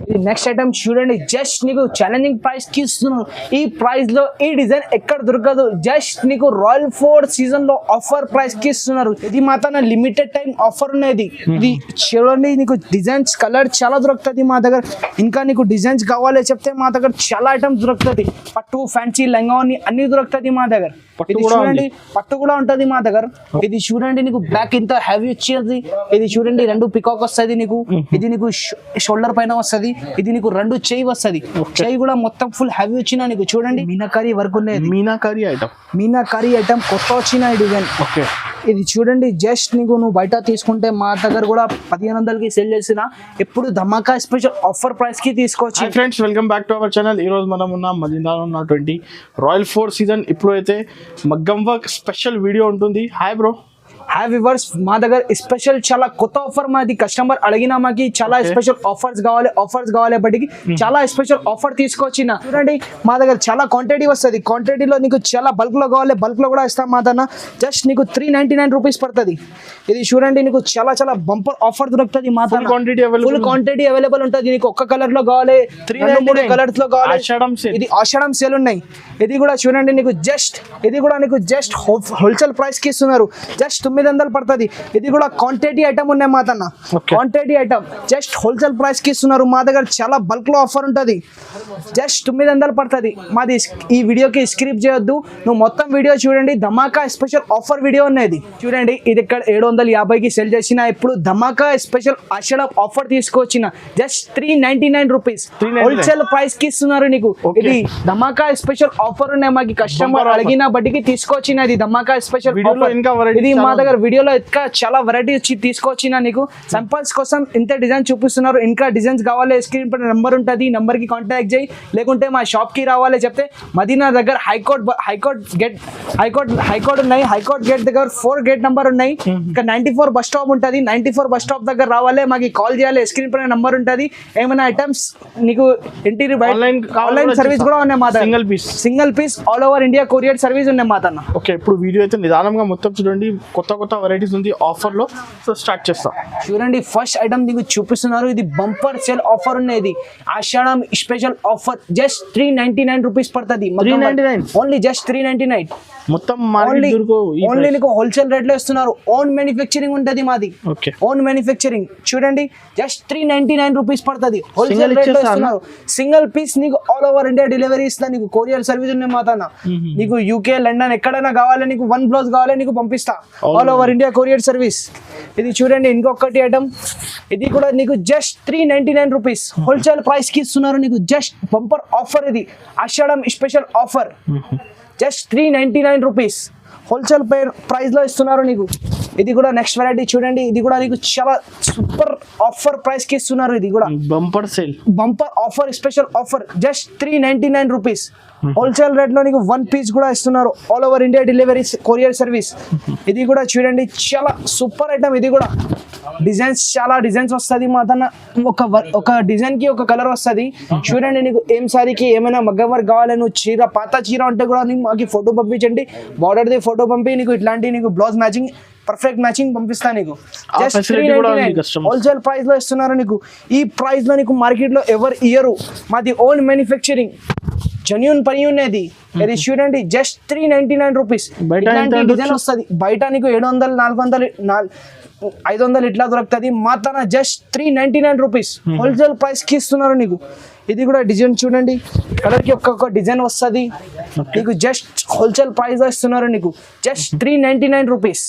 ఇది next item చూడండి, just నీకు ఛాలెంజింగ్ ప్రైస్ కి ఇస్తున్నారు. ఈ ప్రైస్ లో ఈ డిజైన్ ఎక్కడ దొరకదు. జస్ట్ నీకు రాయల్ ఫోర్డ్ సీజన్ లో ఆఫర్ ప్రైస్ కి ఇస్తున్నారు. ఇది మాత్రం లిమిటెడ్ టైం ఆఫర్ ఉన్నది. ఇది చూడండి, నీకు డిజైన్స్ కలర్ చాలా దొరుకుతుంది మా దగ్గర. ఇంకా నీకు డిజైన్స్ కావాలి చెప్తే మా దగ్గర చాలా ఐటమ్స్ దొరుకుతుంది. పట్టు, ఫ్యాన్సీ, లంగా అన్ని దొరుకుతుంది మా దగ్గర. ఇది చూడండి, పట్టు కూడా ఉంటది మా దగ్గర. ఇది చూడండి, నీకు బ్యాక్ ఇంత హెవీ వచ్చేది. ఇది చూడండి, 2 పికాక్ వస్తుంది నీకు. ఇది నీకు షోల్డర్ పైన వస్తుంది. ఇది నీకు 2 చెయ్యి వస్తుంది. చెయ్యి కూడా మొత్తం ఫుల్ హెవీ వచ్చిన నీకు. చూడండి, మీనాకారి వర్క్ ఉన్నది. మీనాకారి ఐటమ్ కొత్త వచ్చిన డిజైన్. ఓకే, ఇది చూడండి, జస్ట్ నీకు నువ్వు బయట తీసుకుంటే మా దగ్గర కూడా 1500కి సేల్ చేసిన. ఎప్పుడు ధమాకా స్పెషల్ ఆఫర్ ప్రైస్ కి తీసుకోవచ్చు. Friends, welcome back to our channel. ఈ రోజు మనం ఉన్నాం మదీనాలో ఉన్నటువంటి రాయల్ ఫోర్డ్ సీజన్. ఇప్పుడు అయితే మగ్గం వర్క్ స్పెషల్ వీడియో ఉంటుంది. Hi bro. హాయ్ వివర్స్, మా దగ్గర స్పెషల్ చాలా కొత్త ఆఫర్. మాది కస్టమర్ అడిగిన మాకి చాలా స్పెషల్ ఆఫర్స్ కావాలి బట్టికి చాలా స్పెషల్ ఆఫర్ తీసుకొచ్చిన. చూడండి, మా దగ్గర చాలా క్వాంటిటీ వస్తుంది. క్వాంటిటీలో నీకు చాలా బల్క్ లో కావాలి, బల్క్ లో కూడా ఇస్తాం. మా దగ్గర జస్ట్ నీకు 399 రూపీస్ పడుతుంది. ఇది చూడండి, నీకు చాలా చాలా బంపర్ ఆఫర్ దొరుకుతుంది. మా దగ్గర ఫుల్ క్వాంటిటీ అవైలబుల్ ఉంటుంది. నీకు ఒక్క కలర్ లో కావాలి, 399 కలర్స్ లో కావాలి. ఇది ఆషాఢం సేల్ ఉన్నాయి. ఇది కూడా చూడండి, నీకు జస్ట్ హోల్సేల్ ప్రైస్ కి ఇస్తున్నారు. జస్ట్ 900 పడుతుంది. ఇది కూడా క్వాంటిటీ ఐటమ్ ఉన్నాయి మా తన. Quantity item just wholesale price కి ఇస్తున్నారు. మా దగ్గర చాలా బల్క్ లో ఆఫర్ ఉంటుంది. జస్ట్ 900 పడుతుంది. మాది ఈ వీడియోకి స్క్రిప్ట్ చేయొద్దు, నువ్వు మొత్తం వీడియో చూడండి. ధమాకా స్పెషల్ ఆఫర్ వీడియో ఉన్నది. చూడండి, ఇది ఇక్కడ 750కి సెల్ చేసిన. ఇప్పుడు ధమాకా స్పెషల్ ఆషాఢం ఆఫర్ తీసుకొచ్చిన. జస్ట్ 399 రూపీస్ హోల్సేల్ ప్రైస్ కి ఇస్తున్నారు నీకు. ఇది ధమాకా స్పెషల్ ఆఫర్ ఉన్నాయి. మాకు కస్టమర్ అడిగిన బట్టికి తీసుకొచ్చిన. ఇది ధమాకా స్పెషల్ ఆఫర్. ఇది మా దగ్గర వీడియోలో ఇంకా చాలా వెరైటీ వచ్చి తీసుకొచ్చిన. నీకు సింపుల్స్ కోసం ఇంత డిజైన్ చూపిస్తున్నారు. ఇంకా డిజైన్స్ కావాలి, స్క్రీన్ పైన నెంబర్ ఉంటుంది. నెంబర్ కి కాంటాక్ట్ చేయి. లేకుంటే మా షాప్ కి రావాలి చెప్తే మదీనా దగ్గర హైకోర్ట్ ఉన్నాయి. హైకోర్ట్ గేట్ దగ్గర 4 గేట్ నెంబర్ ఉన్నాయి. ఇంకా 94 బస్ స్టాప్ ఉంటుంది. 94 బస్ స్టాప్ దగ్గర రావాలి, మాకు కాల్ చేయాలి. స్క్రీన్ పైన నెంబర్ ఉంటుంది. ఏమైనా ఐటమ్స్ నీకు ఇంటీరియర్ ఆన్లైన్ సర్వీస్ కూడా ఉన్నాయి మా దగ్గర. Single piece all over India courier service ఉన్నాయి మా దగ్గర. ఓకే, ఇప్పుడు వీడియో అయితే నిదానంగా మొత్తం చూడండి. కొత్త వెరైటీస్ ఉంది ఆఫర్ లో. సో స్టార్ట్ చేస్తాం. చూడండి, ఫస్ట్ ఐటమ్ నీకు చూపిస్తున్నారు. ఇది బంపర్ సేల్ ఆఫర్ ఉన్నది. ఆషాఢం స్పెషల్ ఆఫర్. జస్ట్ 399 రూపీస్ పడుతుంది. Only just 399. మొత్తం ఓన్లీ నీకు హోల్సేల్ రేట్ లో ఇస్తున్నారు. ఓన్ మ్యానుఫ్యాక్చరింగ్ ఉంటది మాది. Own manufacturing. చూడండి, జస్ట్ 399 రూపీస్ పడుతుంది. హోల్సేల్ రేట్ లో ఇస్తున్నారు. సింగిల్ పీస్ నీకు ఆల్ ఓవర్ ఇండియా డెలివరీ ఇస్తా. నీకు కొరియర్ సర్వీస్ ఉన్నాయి మాతన. నీకు యూకే, లండన్ ఎక్కడైనా కావాలి, నీకు 1 బ్లౌజ్ కావాలి, నీకు పంపిస్తా. All over India courier service. ఇది చూడండి, ఇంకొకటి ఐటమ్. ఇది కూడా నీకు జస్ట్ 399 రూపీస్ హోల్సేల్ ప్రైస్ కి ఇస్తున్నారు. నీకు జస్ట్ బంపర్ ఆఫర్. ఇది Ashadham special offer. Just 399 rupees wholesale price లో ఇస్తున్నారు నీకు. ఇది కూడా నెక్స్ట్ వెరైటీ చూడండి. ఇది కూడా నీకు చాలా సూపర్ ఆఫర్ ప్రైస్ కి ఇస్తున్నారు. ఇది కూడా bumper offer, special offer. Just 399 rupees wholesale rate లో నీకు 1 పీస్ కూడా ఇస్తున్నారు. All over India delivery courier service. ఇది కూడా చూడండి, చాలా సూపర్ ఐటమ్. ఇది కూడా చాలా డిజైన్స్ వస్తుంది మా తన. ఒక డిజైన్ కి ఒక కలర్ వస్తుంది. చూడండి, నీకు ఏం సారీకి ఏమైనా మగ్గం వర్క్ కావాలి, నువ్వు చీర పాత చీర ఉంటే కూడా మాకు ఫోటో పంపించండి. బార్డర్ ది ఫోటో పంపి నీకు ఇట్లాంటి నీకు బ్లౌజ్ మ్యాచింగ్, పర్ఫెక్ట్ మ్యాచింగ్ పంపిస్తా నీకు. జస్ట్ 399 హోల్సేల్ ప్రైస్ లో ఇస్తున్నారు నీకు. ఈ ప్రైస్ లో నీకు మార్కెట్ లో ఎవరు ఇయ్యరు. మాది ఓన్ మ్యానుఫ్యాక్చరింగ్, జెన్యూన్ పని ఉన్నది. ఇది చూడండి, జస్ట్ 399 రూపీస్. ఇట్లాంటి డిజైన్ వస్తుంది. బయట నీకు 700, 400, 500 ఇట్లా దొరుకుతుంది. మా తన జస్ట్ 399 రూపీస్ హోల్సేల్ ప్రైస్ కి ఇస్తున్నారు నీకు. ఇది కూడా డిజైన్ చూడండి, కలర్ కి ఒక్కొక్క డిజైన్ వస్తుంది నీకు. జస్ట్ హోల్సేల్ ప్రైస్ లో ఇస్తున్నారు నీకు. Just 399 rupees.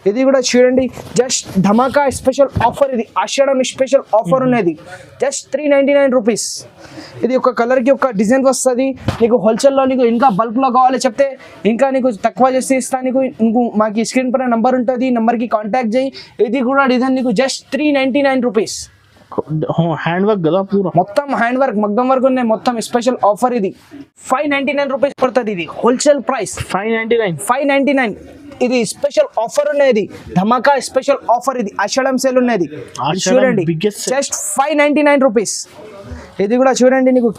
ఇది కూడా చూడండి, జస్ట్ ధమాకా స్పెషల్ ఆఫర్. ఇది ఆషాఢం స్పెషల్ ఆఫర్ ఉన్నది. Just 399 rupees. ఇది ఒక కలర్ కి ఒక డిజైన్ వస్తుంది నీకు. హోల్సేల్లో నీకు ఇంకా బల్క్ లో కావాలి చెప్తే ఇంకా నీకు తక్కువ చేసి ఇస్తా. నీకు మాకు స్క్రీన్ పైన నెంబర్ ఉంటుంది. నెంబర్ కి కాంటాక్ట్ చేయి. ఇది కూడా డిజైన్ నీకు జస్ట్ 399 రూపీస్. హ్యాండ్ వర్క్ కదా, మొత్తం హ్యాండ్ వర్క్, మగ్గం వర్క్ ఉన్నాయి. మొత్తం స్పెషల్ ఆఫర్. ఇది 599 రూపీస్ పడుతుంది. ఇది హోల్సేల్ ప్రైస్ 599. ఇది స్పెషల్ ఆఫర్ ఉన్నది. ధమాకా స్పెషల్ ఆఫర్. ఇది ఆషాఢం సేల్ ఉన్నది. చూడండి, జస్ట్ 599 రూపీస్. ఇది కూడా చూడండి నీకు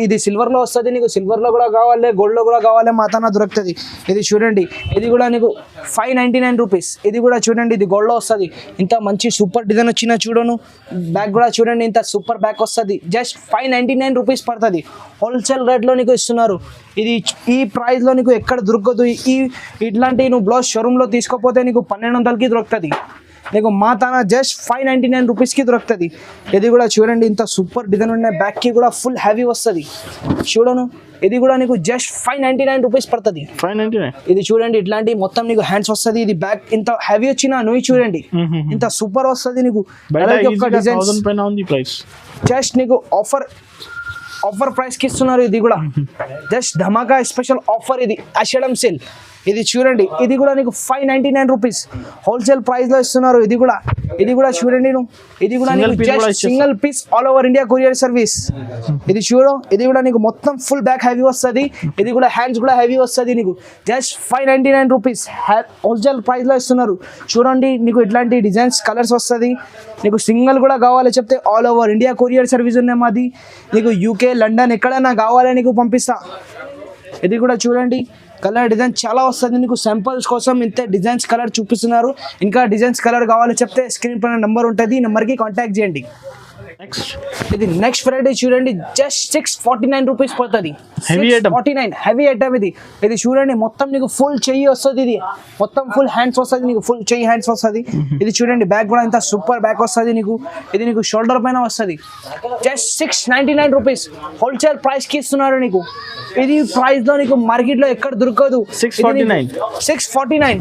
ఇది సిల్వర్ లో వస్తుంది, నీకు సిల్వర్ లో కూడా కావాలి, గోల్డ్ లో కూడా కావాలి, మాతాన దొరుకుతుంది. ఇది చూడండి, ఇది కూడా నీకు 599 రూపీస్. ఇది కూడా చూడండి, ఇది గోల్డ్ లో వస్తుంది. ఇంత మంచి సూపర్ డిజైన్ వచ్చిన చూడను. బ్యాక్ కూడా చూడండి, ఇంత సూపర్ బ్యాక్ వస్తుంది. జస్ట్ 599 రూపీస్ పడుతుంది. హోల్సేల్ రేట్ లో నీకు ఇస్తున్నారు. ఇది ఈ ప్రైస్ లో నీకు ఎక్కడ దొరకదు. ఇట్లాంటి నువ్వు బ్లౌజ్ షోరూమ్ లో తీసుకోపోతే నీకు 1200కి దొరుకుతుంది. నీకు మాతాన జస్ట్ 599 రూపీస్కి దొరుకుతుంది. ఇది కూడా చూడండి, ఇంత సూపర్ డిజైన్ ఉన్నాయి. బ్యాక్కి కూడా ఫుల్ హెవీ వస్తుంది చూడను. ఇది కూడా నీకు జస్ట్ 599 రూపీస్ పడుతుంది. 599. ఇది చూడండి, ఇట్లాంటి మొత్తం నీకు హ్యాండ్స్ వస్తుంది. ఇది బ్యాక్ ఇంత హెవీ వచ్చినా నువ్వు చూడండి, ఇంత సూపర్ వస్తుంది నీకు. జస్ట్ నీకు ఆఫర్ ప్రైస్ కి ఇస్తున్నారు. ఇది కూడా జస్ట్ ధమాకా స్పెషల్ ఆఫర్. ఇది ఆషాఢం సేల్. ఇది చూడండి, ఇది కూడా నీకు 599 రూపీస్ హోల్సేల్ ప్రైస్ లో ఇస్తున్నారు. ఇది కూడా చూడండి, ఇది కూడా single piece all over India courier service. ఇది చూడు, ఇది కూడా నీకు మొత్తం ఫుల్ బ్యాక్ హెవీ వస్తుంది. ఇది కూడా హ్యాండ్స్ కూడా హెవీ వస్తుంది. నీకు జస్ట్ 599 రూపీస్ హోల్సేల్ ప్రైస్ లో ఇస్తున్నారు. చూడండి, నీకు ఇట్లాంటి డిజైన్స్ కలర్స్ వస్తుంది. నీకు సింగిల్ కూడా కావాలి చెప్తే all over India courier service ఉన్నాయి మాది. నీకు యూకే, లండన్ ఎక్కడైనా కావాలి నీకు పంపిస్తా. ఇది కూడా చూడండి, కలర్ డిజైన్ చాలా వస్తుంది. నీకు శాంపుల్స్ కోసం ఇంతే డిజైన్స్ కలర్ చూపిస్తున్నారు. ఇంకా డిజైన్స్ కలర్ కావాలి చెప్తే స్క్రీన్ పైన నెంబర్ ఉంటుంది, ఈ నెంబర్కి కాంటాక్ట్ చేయండి. ఇది నెక్స్ట్ వెరైటీ చూడండి, జస్ట్ 649 రూపీస్ పడుతుంది. 649 హెవీ ఐటమ్. ఇది చూడండి, మొత్తం నీకు ఫుల్ చెయ్యి వస్తుంది. ఇది మొత్తం ఫుల్ హ్యాండ్స్ వస్తుంది. నీకు ఫుల్ చెయ్యి హ్యాండ్స్ వస్తుంది. ఇది చూడండి, బ్యాక్ కూడా ఇంత సూపర్ బ్యాక్ వస్తుంది నీకు. ఇది నీకు షోల్డర్ పైన వస్తుంది. జస్ట్ 699 రూపీస్ హోల్సేల్ ప్రైస్ కి ఇస్తున్నారు నీకు. ఇది ప్రైస్ లో నీకు మార్కెట్ లో ఎక్కడ దొరకదు. 649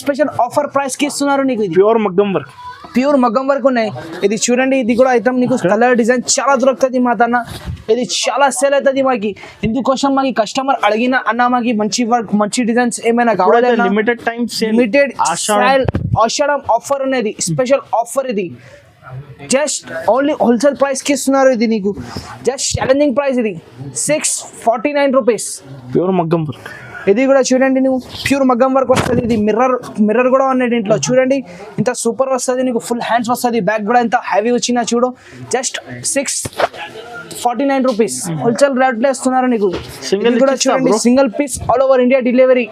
స్పెషల్ ఆఫర్ ప్రైస్ కి ఇస్తున్నారు నీకు. ఇది ప్యూర్ మగ్గం వర్క్ ఉన్నాయి. ఇది చూడండి, ఇది కూడా ఐటమ్ నీకు కలర్ డిజైన్ చాలా దొరుకుతుంది మాతన్న. ఇది చాలా సేల్ అవుతుంది మాకి. ఇందుకోసం మాకి కస్టమర్ అడిగిన అన్న మాకి మంచి వర్క్, మంచి డిజైన్స్ ఏమైనా కావాలి, లిమిటెడ్ ఆషాఢం ఆఫర్ ఉన్నది, స్పెషల్ ఆఫర్. ఇది జస్ట్ ఓన్లీ హోల్సేల్ ప్రైస్ కి ఇస్తున్నారు. ఇది నీకు జస్ట్ ఛాలెంజింగ్ ప్రైస్. ఇది 649 రూపీస్ ప్యూర్ మగ్గం వర్క్. ఇది కూడా చూడండి, నువ్వు ప్యూర్ మగ్గం వర్క్ వస్తుంది. ఇది మిర్రర్ కూడా ఉన్నాయి దీంట్లో. చూడండి, ఇంత సూపర్ వస్తుంది నీకు. ఫుల్ హ్యాండ్స్ వస్తుంది. బ్యాక్ కూడా ఇంత హెవీ వచ్చినా చూడు. జస్ట్ 649 రూపీస్ హోల్సేల్ రేట్లో ఇస్తున్నారు నీకు. ఇది కూడా చూడండి, single piece all over India delivery.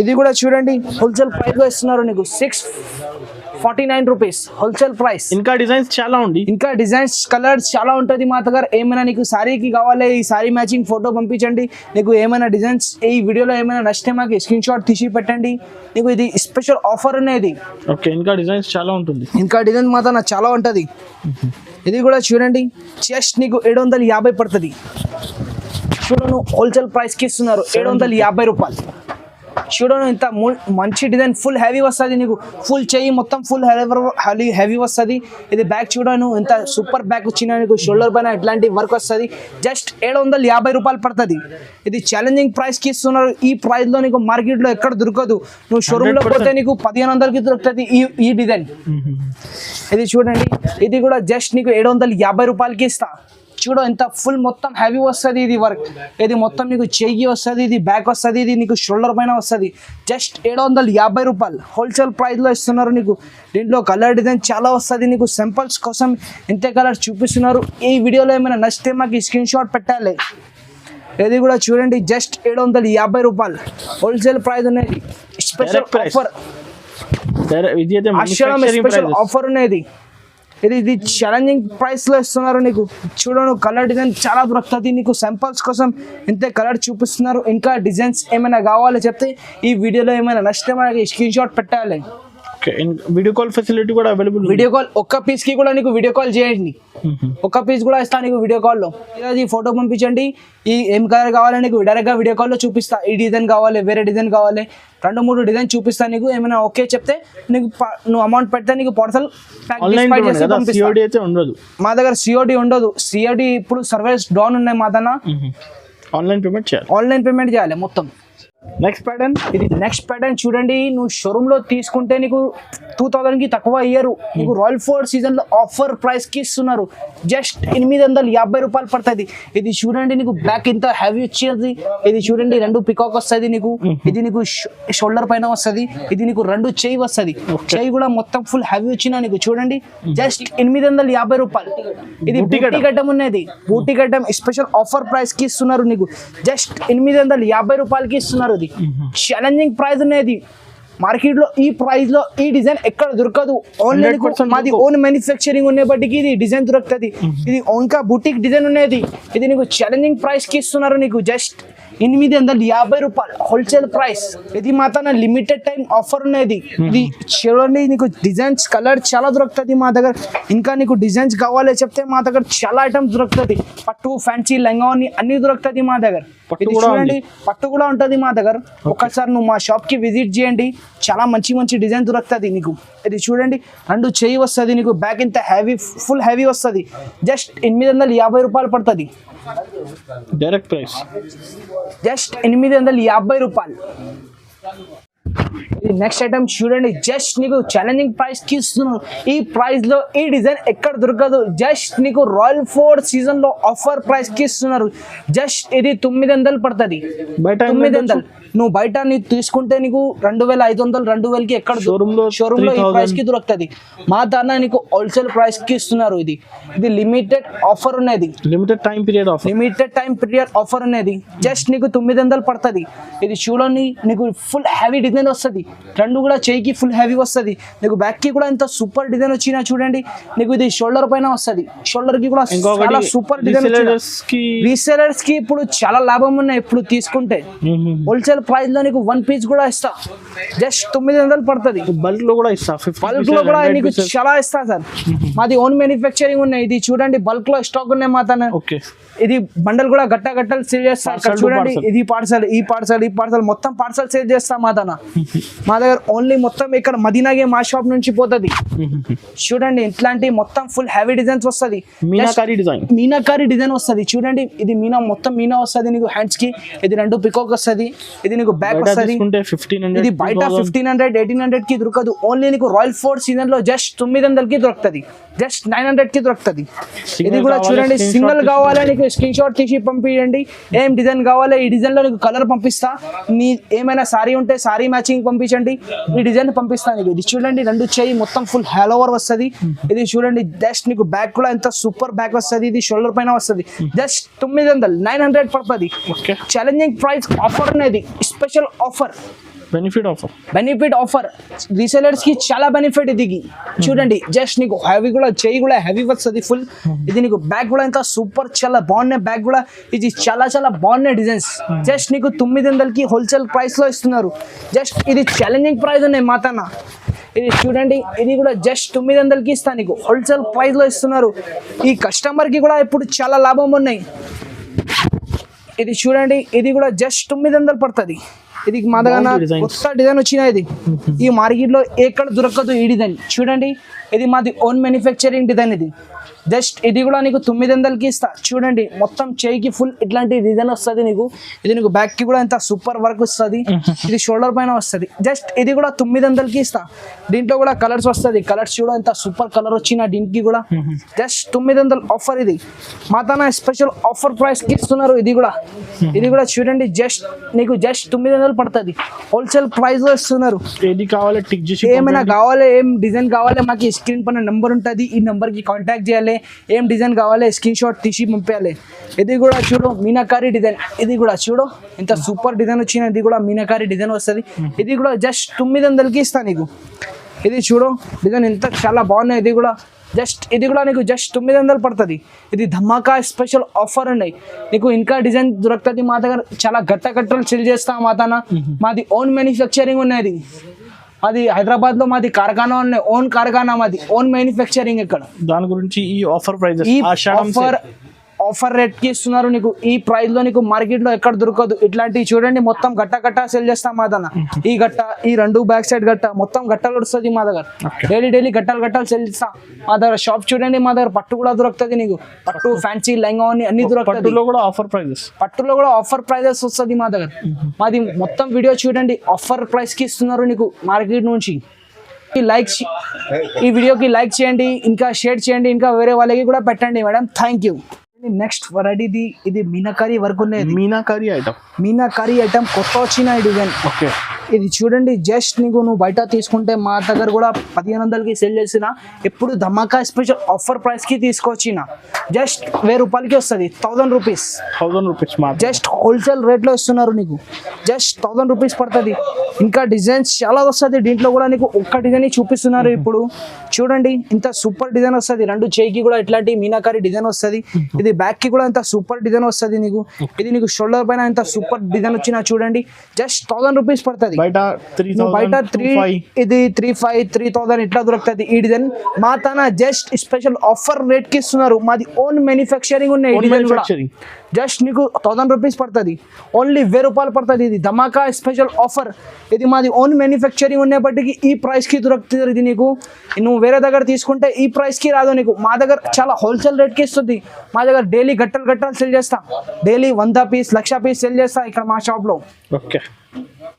ఇది కూడా చూడండి, హోల్సేల్ ప్రైస్ లో ఇస్తున్నారు నీకు. 649 రూపీస్ హోల్సేల్ ప్రైస్. ఇంకా డిజైన్స్ చాలా ఉంది, ఇంకా డిజైన్స్ కలర్స్ చాలా ఉంటుంది మా దగ్గర. ఏమైనా నీకు సారీకి కావాలి, ఈ సారీ మ్యాచింగ్ ఫోటో పంపించండి. నీకు ఏమైనా డిజైన్స్ ఈ వీడియోలో ఏమైనా నచ్చితే మాకు స్క్రీన్ షాట్ తీసి పెట్టండి. నీకు ఇది స్పెషల్ ఆఫర్ అనేది. ఓకే, ఇంకా డిజైన్స్ చాలా ఉంటుంది. ఇంకా డిజైన్ మాత్రం నాకు చాలా ఉంటుంది. ఇది కూడా చూడండి, జస్ట్ నీకు 750 పడుతుంది. చూడను, హోల్సేల్ ప్రైస్ కి ఇస్తున్నారు 750 రూపాయలు. చూడను, ఇంత మంచి డిజైన్ ఫుల్ హెవీ వస్తుంది నీకు. ఫుల్ చెయ్యి మొత్తం ఫుల్ హెవీ వస్తుంది. ఇది బ్యాక్ చూడను, ఇంత సూపర్ బ్యాక్ వచ్చిన నీకు. షోల్డర్ పైన ఇట్లాంటి వర్క్ వస్తుంది. జస్ట్ 750 రూపాయలు పడుతుంది. ఇది ఛాలెంజింగ్ ప్రైస్ కి ఇస్తున్నారు. ఈ ప్రైస్ లో నీకు మార్కెట్ లో ఎక్కడ దొరకదు. నువ్వు షోరూమ్ లో పోతే నీకు 1500కి దొరుకుతుంది ఈ డిజైన్. ఇది చూడండి, ఇది కూడా జస్ట్ నీకు 750 రూపాయలకి ఇస్తా. చూడు, ఇంత ఫుల్ మొత్తం హెవీ వస్తుంది ఇది వర్క్. ఇది మొత్తం నీకు చెయ్యి వస్తుంది, ఇది బ్యాక్ వస్తుంది, ఇది నీకు షోల్డర్ పైన వస్తుంది. జస్ట్ 750 రూపాయలు హోల్సేల్ ప్రైస్లో ఇస్తున్నారు నీకు. దీంట్లో కలర్ డిజైన్ చాలా వస్తుంది నీకు. సింపుల్స్ కోసం ఇంతే కలర్ చూపిస్తున్నారు. ఈ వీడియోలో ఏమైనా నచ్చితే మాకు స్క్రీన్ షాట్ పెట్టాలి. ఇది కూడా చూడండి, జస్ట్ 750 రూపాయలు హోల్సేల్ ప్రైస్ ఉన్నది. స్పెషల్ ఆఫర్, స్పెషల్ ఆఫర్ ఉన్నది. ఇది ఛాలెంజింగ్ ప్రైస్ లో ఇస్తున్నారు నీకు. చూడను, కలర్ డిజైన్ చాలా దొరుకుతుంది నీకు. సింపుల్స్ కోసం ఇంతే కలర్ చూపిస్తున్నారు. ఇంకా డిజైన్స్ ఏమైనా కావాలో చెప్తే ఈ వీడియోలో ఏమైనా నచ్చితే మనకి స్క్రీన్ షాట్ పెట్టాలి. వీడియో కాల్ ఫెసిలిటీ కూడా అవైలబుల్. వీడియో కాల్ ఒక్క పీస్ కి కూడా నీకు వీడియో కాల్ చేయండి. ఒక్క పీస్ కూడా ఇస్తా నీకు వీడియో కాల్లో. ఈ ఫోటో పంపించండి, ఈ ఏం కలర్ కావాలి నీకు డైరెక్ట్ గా వీడియో కాల్లో చూపిస్తా. ఈ డిజైన్ కావాలి, వేరే డిజైన్ కావాలి, 2-3 డిజైన్ చూపిస్తా నీకు. ఏమైనా ఓకే చెప్తే నీకు నువ్వు అమౌంట్ పెడితే నీకు పార్సల్ ఉండదు. మా దగ్గర సిఓడి ఉండదు. సిఓడి ఇప్పుడు సర్వీస్ డౌన్ ఉన్నాయి మా దగ్గర. ఆన్లైన్ పేమెంట్ చేయాలి మొత్తం. నెక్స్ట్ ప్యాటర్న్ ఇది నెక్స్ట్ ప్యాటర్న్ చూడండి, నువ్వు షోరూమ్ లో తీసుకుంటే నీకు 2000 కి తక్కువ ఇయ్యరు. నీకు రాయల్ ఫోర్డ్ సీజన్ లో ఆఫర్ ప్రైస్ కి ఇస్తున్నారు. జస్ట్ 850 రూపాయలు పడుతుంది. ఇది చూడండి, నీకు బ్యాక్ ఇంత హ్యావీ వచ్చేది. ఇది చూడండి, 2 పికాక్ వస్తుంది నీకు. ఇది నీకు షోల్డర్ పైన వస్తుంది. ఇది నీకు 2 చెయ్యి వస్తుంది. చెయ్యి కూడా మొత్తం ఫుల్ హ్యావీ వచ్చిన నీకు చూడండి. జస్ట్ 850 రూపాయలు. ఇది బూటీ గడ్డం ఉన్నది. బూటీ గడ్డం స్పెషల్ ఆఫర్ ప్రైస్ కి ఇస్తున్నారు నీకు. జస్ట్ 850 రూపాయలకి ఇస్తున్నారు. ఇది ఛాలెంజింగ్ ప్రైస్ ఉన్నది. మార్కెట్ లో ఈ ప్రైస్ లో ఈ డిజైన్ ఎక్కడ దొరకదు. ఓన్లీ మాది ఓన్ మ్యానుఫ్యాక్చరింగ్ ఉండే బట్టికి ఇది డిజైన్ దొరుకుతుంది. ఇది ఇంకా బుటిక్ డిజైన్ ఉన్నది. ఇది నీకు ఛాలెంజింగ్ ప్రైస్ కి ఇస్తున్నారు నీకు. జస్ట్ 850 రూపాయలు హోల్సేల్ ప్రైస్. ఇది మాత్రం లిమిటెడ్ టైం ఆఫర్ ఉన్నది. ఇది చూడండి, నీకు డిజైన్స్ కలర్ చాలా దొరుకుతుంది మా దగ్గర. ఇంకా నీకు డిజైన్స్ కావాలి చెప్తే మా దగ్గర చాలా ఐటమ్స్ దొరుకుతుంది. పట్టు, ఫ్యాన్సీ, లంగా అన్ని దొరుకుతుంది మా దగ్గర. ఇది చూడండి, పట్టు కూడా ఉంటుంది మా దగ్గర. ఒక్కసారి నువ్వు మా షాప్ కి విజిట్ చేయండి. చాలా మంచి మంచి డిజైన్ దొరుకుతుంది నీకు. ఇది చూడండి, 2 చెయ్యి వస్తుంది నీకు. బ్యాక్ ఇంత హ్యావీ, ఫుల్ హ్యావీ వస్తుంది. జస్ట్ 850 రూపాయలు పడుతుంది. డైరెక్ట్ ప్రైస్ జస్ట్ 850 రూపాయలు. ఇది నెక్స్ట్ ఐటమ్ చూడండి, జస్ట్ నీకు ఛాలెంజింగ్ ప్రైస్ కి ఇస్తున్నారు. ఈ ప్రైస్ లో ఈ డిజైన్ ఎక్కడ దొరకదు. జస్ట్ నీకు రాయల్ ఫోర్డ్ సీజన్ లో ఆఫర్ ప్రైస్ కి ఇస్తున్నారు. జస్ట్ ఇది 900 పడుతుంది. 900. నువ్వు బయట నీకు తీసుకుంటే నీకు 2500, 2000కి ఎక్కడ షోరూమ్ లో ఈ ప్రైస్ కి దొరుకుతుంది. మా దాన్ని నీకు హోల్సేల్ ప్రైస్ కి ఇస్తున్నారు. ఇది లిమిటెడ్ ఆఫర్ ఉన్నది. లిమిటెడ్ టైం పీరియడ్ ఆఫర్ ఉన్నది. జస్ట్ నీకు 900 పడుతుంది. ఇది చూడండి, నీకు ఫుల్ హ్యావీ డిజైన్ వస్తుంది. 2 కూడా చెయ్యికి ఫుల్ హ్యావీ వస్తుంది. నీకు బ్యాక్ కి కూడా ఇంత సూపర్ డిజైన్ వచ్చినా చూడండి. నీకు ఇది షోల్డర్ పైన వస్తుంది. షోల్డర్ కి కూడా చాలా సూపర్ డిజైన్. రీసెలర్స్ కి ఇప్పుడు చాలా లాభం ఉన్నాయి. ఇప్పుడు తీసుకుంటే హోల్సేల్ ప్రైస్ లో నీకు 1 పీస్ కూడా ఇస్తా. జస్ట్ 900 పడుతుంది. బల్క్ లో కూడా ఇస్తా. బల్క్ లో కూడా నీకు చాలా ఇస్తా సార్. మాది ఓన్ మ్యానుఫ్యాక్చరింగ్ ఉన్నాయి. ఇది చూడండి, బల్క్ లో స్టాక్ ఉన్నాయి మా తన. ఇది బండల్ కూడా గట్టలు సేల్ చేస్తా. చూడండి, ఇది పార్సల్, ఈ పార్సల్ మొత్తం పార్సల్ సేల్ చేస్తా మా తన. మా దగ్గర ఓన్లీ మొత్తం ఇక్కడ మదీనాగే మా షాప్ నుంచి పోతుంది. చూడండి, ఇట్లాంటి మొత్తం ఫుల్ హ్యావీ డిజైన్స్ వస్తుంది. మీనాకారి డిజైన్ వస్తుంది. చూడండి, ఇది మొత్తం మీనా వస్తుంది నీకు హ్యాండ్స్ కి. ఇది 2 పికాక్ వస్తుంది. ఇది నీకు బ్యాక్ వస్తుంది. ఇది బయట 1500, 1800 కి దొరకదు. ఓన్లీ నీకు రాయల్ ఫోర్డ్ సీజన్ లో జస్ట్ 900 కి దొరుకుతుంది. జస్ట్ 900 కి దొరుకుతుంది. ఇది కూడా చూడండి, సింగిల్ కావాలి నీకు స్క్రీన్ షాట్ తీసి పంపించండి. ఏం డిజైన్ కావాలి, ఈ డిజైన్ లో నీకు కలర్ పంపిస్తా. నీ ఏమైనా సారీ ఉంటే సారీ మ్యాచింగ్ పంపించండి, ఈ డిజైన్ పంపిస్తాను నీకు. ఇది చూడండి, 2 చెయ్యి మొత్తం ఫుల్ హాల్ ఓవర్ వస్తుంది. ఇది చూడండి, జస్ట్ నీకు బ్యాక్ కూడా ఎంత సూపర్ బ్యాక్ వస్తుంది. ఇది షోల్డర్ పైన వస్తుంది. జస్ట్ 900, 900 పడుతుంది. ఛాలెంజింగ్ ప్రైస్ ఆఫర్ అనేది special offer. Benefit offer resellers కి చాలా బెనిఫిట్. ఇది చూడండి, జస్ట్ నీకు హ్యావీ కూడా చెయ్యి కూడా హ్యావీ వస్తుంది ఫుల్. ఇది నీకు బ్యాగ్ కూడా ఎంత సూపర్, చాలా బాగున్నాయి బ్యాగ్ కూడా. ఇది చాలా బాగున్నాయి డిజైన్స్. జస్ట్ నీకు 900కి హోల్సేల్ ప్రైస్ లో ఇస్తున్నారు. జస్ట్ ఇది ఛాలెంజింగ్ ప్రైస్ ఉన్నాయి మాతన్న. ఇది చూడండి, ఇది కూడా జస్ట్ 900కి ఇస్తా నీకు. హోల్సేల్ ప్రైస్ లో ఇస్తున్నారు. ఈ కస్టమర్ కి కూడా ఇప్పుడు చాలా లాభం ఉన్నాయి. ఇది చూడండి, ఇది కూడా జస్ట్ 900 పడుతుంది. ఇది మా దగ్గర కొత్త డిజైన్ వచ్చిన. ఇది ఈ మార్కెట్ లో ఎక్కడ దొరకదు ఈ డిజైన్. చూడండి, ఇది మాది ఓన్ మ్యానుఫ్యాక్చరింగ్ డిజైన్. ఇది జస్ట్ ఇది కూడా నీకు 900కి ఇస్తా. చూడండి, మొత్తం చేయికి ఫుల్ ఇట్లాంటి డిజైన్ వస్తుంది నీకు. ఇది నీకు బ్యాక్ కి కూడా ఎంత సూపర్ వర్క్ వస్తుంది. ఇది షోల్డర్ పైన వస్తుంది. జస్ట్ ఇది కూడా 900కి ఇస్తా. దీంట్లో కూడా కలర్స్ వస్తుంది. కలర్స్ చూడ ఎంత సూపర్ కలర్ వచ్చిన దీనికి కూడా. Just 900 offer. ఇది మా తన స్పెషల్ ఆఫర్ ప్రైస్ కి ఇస్తున్నారు. ఇది కూడా చూడండి, జస్ట్ నీకు జస్ట్ 900 పడుతుంది. హోల్సేల్ ప్రైస్ లో ఇస్తున్నారు. ఏది కావాలి టిక్ చేసి, ఏమైనా కావాలి, ఏం డిజైన్ కావాలి, మాకు స్క్రీన్ పైన నెంబర్ ఉంటుంది. ఈ నెంబర్ కి కాంటాక్ట్ చేయాలి. ఏం డిజైన్ కావాలి స్క్రీన్ షాట్ తీసి పంపించాలి. ఇది కూడా చూడు, మీనాకారి డిజైన్. ఇది కూడా చూడు, ఇంత సూపర్ డిజైన్ వచ్చిన. ఇది కూడా మీనాకారి డిజైన్ వస్తుంది. ఇది కూడా జస్ట్ 900కి ఇస్తా నీకు. ఇది చూడు, డిజైన్ ఎంత చాలా బాగున్నాయి. ఇది కూడా నీకు జస్ట్ 900 పడుతుంది. ఇది ధమాకా స్పెషల్ ఆఫర్ ఉన్నాయి నీకు. ఇంకా డిజైన్ దొరుకుతుంది మా దగ్గర. చాలా గట్టలు సెల్ చేస్తాం మాతన. మాది ఓన్ మ్యానుఫ్యాక్చరింగ్ ఉన్నది. అది హైదరాబాద్ లో మాది కార్ఖానా ఉన్నాయి. ఓన్ కార్ఖానా మాది, ఓన్ మ్యానుఫ్యాక్చరింగ్. ఇక్కడ దాని గురించి ఈ ఆఫర్ ప్రైజెస్, ఈ ఆఫర్ ఆఫర్ రేట్ కి ఇస్తున్నారు నీకు. ఈ ప్రైస్ లో నీకు మార్కెట్ లో ఎక్కడ దొరకదు. ఇట్లాంటివి చూడండి మొత్తం గట్ట సేల్ చేస్తాం మా దగ్గర. ఈ గట్ట, ఈ రెండు బ్యాక్ సైడ్ గట్ట మొత్తం గట్టలు వస్తుంది మా దగ్గర. డైలీ గట్టలు సేల్ చేస్తాం మా దగ్గర. షాప్ చూడండి మా దగ్గర పట్టు కూడా దొరుకుతుంది నీకు. పట్టు ఫ్యాన్సీ లెహంగా అన్ని దొరుకుతుంది. పట్టులో కూడా ఆఫర్ ప్రైజెస్ వస్తుంది మా దగ్గర. మాది మొత్తం వీడియో చూడండి, ఆఫర్ ప్రైస్ కి ఇస్తున్నారు నీకు మార్కెట్ నుంచి. ఈ వీడియోకి లైక్ చేయండి, ఇంకా షేర్ చేయండి, ఇంకా వేరే వాళ్ళకి కూడా పెట్టండి madam. Thank you. Next variety ఇది మీనాకారి వర్క్ ఉన్నది. మీనాకారి ఐటమ్ కొత్త వచ్చిన డిజైన్. ఓకే, ఇది చూడండి జస్ట్ నీకు నువ్వు బయట తీసుకుంటే మా దగ్గర కూడా 1500కి సేల్ చేసిన. ఎప్పుడు ధమాకా స్పెషల్ ఆఫర్ ప్రైస్ కి తీసుకొచ్చిన. జస్ట్ 1000 రూపాయలకి వస్తుంది. 1000 రూపీస్ జస్ట్ హోల్సేల్ రేట్ లో ఇస్తున్నారు నీకు. జస్ట్ 1000 రూపీస్ పడుతుంది. ఇంకా డిజైన్స్ చాలా వస్తుంది దీంట్లో కూడా. నీకు ఒక్క డిజైన్ చూపిస్తున్నారు ఇప్పుడు. చూడండి ఇంత సూపర్ డిజైన్ వస్తుంది. రెండు చేయికి కూడా ఇట్లాంటి మీనాకారి డిజైన్ వస్తుంది. ఇది బ్యాక్ కి కూడా ఇంత సూపర్ డిజైన్ వస్తుంది నీకు. ఇది నీకు షోల్డర్ పైన ఇంత సూపర్ డిజైన్ వచ్చినా చూడండి. జస్ట్ 1000 రూపీస్ పడుతుంది. బయట 3 ఇది 3000 ఇట్లా దొరుకుతుంది ఈ డిజైన్. మా తన జస్ట్ స్పెషల్ ఆఫర్ రేట్ కి ఇస్తున్నారు. మాది ఓన్ మ్యానుఫ్యాక్చరింగ్ ఉన్నాయి. జస్ట్ నీకు 1000 రూపీస్ పడుతుంది. ఓన్లీ 1000 రూపాయలు పడుతుంది. ఇది ధమాకా స్పెషల్ ఆఫర్. ఇది మాది ఓన్ మ్యానుఫ్యాక్చరింగ్ ఉన్నప్పటికీ ఈ ప్రైస్ కి దొరుకుతుంది. ఇది నీకు నువ్వు వేరే దగ్గర తీసుకుంటే ఈ ప్రైస్ కి రాదు నీకు. మా దగ్గర చాలా హోల్సేల్ రేట్ కి ఇస్తుంది. మా దగ్గర డైలీ గట్టలు సేల్ చేస్తా. డైలీ 100 పీస్ 1,00,000 పీస్ సేల్ చేస్తా ఇక్కడ మా షాప్ లో. ఓకే.